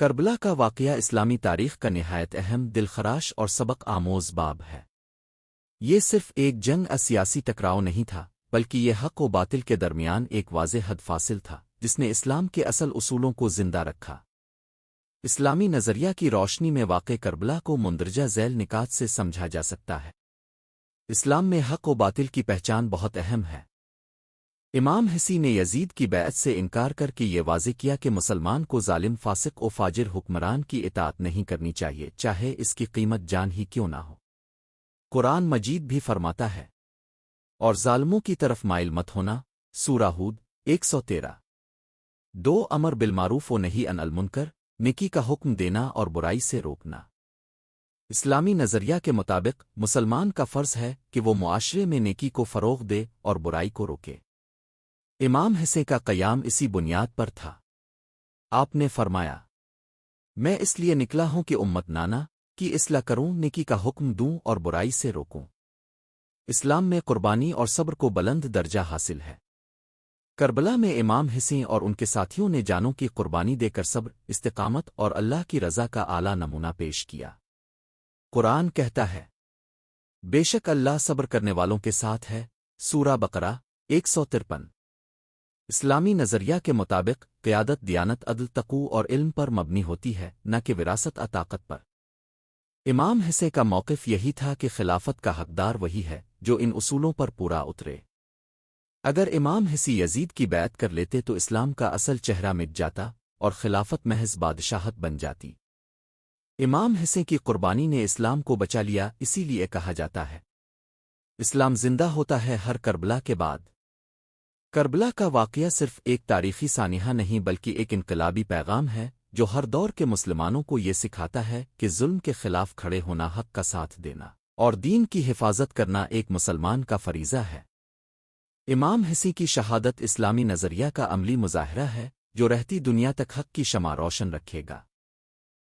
کربلا کا واقعہ اسلامی تاریخ کا نہایت اہم دلخراش اور سبق آموز باب ہے۔ یہ صرف ایک جنگ سیاسی ٹکراؤ نہیں تھا، بلکہ یہ حق و باطل کے درمیان ایک واضح حد فاصل تھا جس نے اسلام کے اصل اصولوں کو زندہ رکھا۔ اسلامی نظریہ کی روشنی میں واقع کربلا کو مندرجہ ذیل نکات سے سمجھا جا سکتا ہے۔ اسلام میں حق و باطل کی پہچان بہت اہم ہے۔ امام حسی نے یزید کی بیعت سے انکار کر کے یہ واضح کیا کہ مسلمان کو ظالم فاسق و فاجر حکمران کی اطاعت نہیں کرنی چاہیے، چاہے اس کی قیمت جان ہی کیوں نہ ہو۔ قرآن مجید بھی فرماتا ہے، اور ظالموں کی طرف مائل مت ہونا، سورہ ہود 113۔ 2 امر بالمعروف و نہی عن المنکر، نیکی کا حکم دینا اور برائی سے روکنا۔ اسلامی نظریہ کے مطابق مسلمان کا فرض ہے کہ وہ معاشرے میں نیکی کو فروغ دے اور برائی کو روکے۔ امام حسین کا قیام اسی بنیاد پر تھا۔ آپ نے فرمایا، میں اس لیے نکلا ہوں کہ امت نانا کی اصلاح کروں، نیکی کا حکم دوں اور برائی سے روکوں۔ اسلام میں قربانی اور صبر کو بلند درجہ حاصل ہے۔ کربلا میں امام حسین اور ان کے ساتھیوں نے جانوں کی قربانی دے کر صبر، استقامت اور اللہ کی رضا کا اعلیٰ نمونہ پیش کیا۔ قرآن کہتا ہے، بے شک اللہ صبر کرنے والوں کے ساتھ ہے، سورہ بقرہ 153۔ اسلامی نظریہ کے مطابق قیادت دیانت، عدل، تقوی اور علم پر مبنی ہوتی ہے، نہ کہ وراثت طاقت پر۔ امام حسین کا موقف یہی تھا کہ خلافت کا حقدار وہی ہے جو ان اصولوں پر پورا اترے۔ اگر امام حسین یزید کی بیعت کر لیتے تو اسلام کا اصل چہرہ مٹ جاتا اور خلافت محض بادشاہت بن جاتی۔ امام حسین کی قربانی نے اسلام کو بچا لیا، اسی لیے کہا جاتا ہے، اسلام زندہ ہوتا ہے ہر کربلا کے بعد۔ کربلا کا واقعہ صرف ایک تاریخی سانحہ نہیں بلکہ ایک انقلابی پیغام ہے جو ہر دور کے مسلمانوں کو یہ سکھاتا ہے کہ ظلم کے خلاف کھڑے ہونا، حق کا ساتھ دینا اور دین کی حفاظت کرنا ایک مسلمان کا فریضہ ہے۔ امام حسین کی شہادت اسلامی نظریہ کا عملی مظاہرہ ہے جو رہتی دنیا تک حق کی شمع روشن رکھے گا۔